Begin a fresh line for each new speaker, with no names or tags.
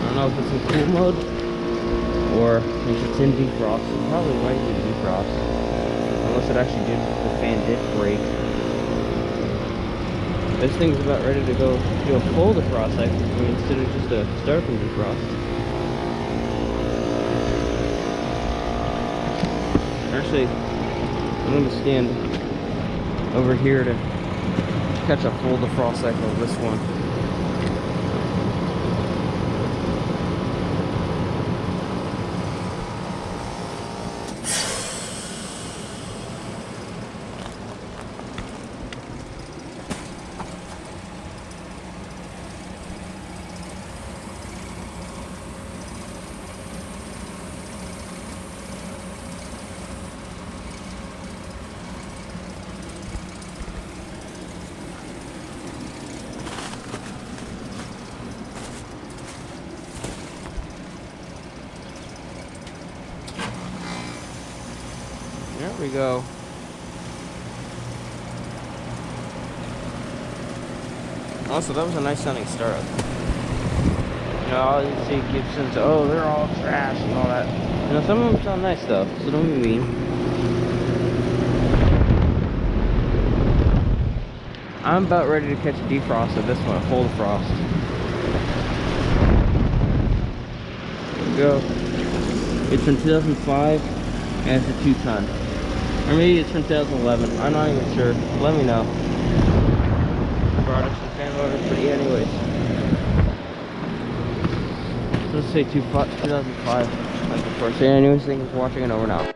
don't know if it's in cool mode or if it's in defrost. It probably might be defrost, unless it actually did, the fan did break. This thing's about ready to go do a full defrost actually, instead of just a starting defrost. Actually, I'm going to stand over here to catch a full defrost cycle of this one. There we go. Also, that was a nice sounding startup. You know, all you see Gibsons, oh, they're all trash and all that. You know, some of them sound nice though, so don't be mean. I'm about ready to catch a defrost of this one, a full defrost. There we go. It's from 2005 and it's a 2-ton. Or maybe it's from 2011. I'm not even sure. Let me know. Products and fan motors, but yeah, anyways. So let's say 2005. Like before. So yeah, anyways, thank you for watching and over now.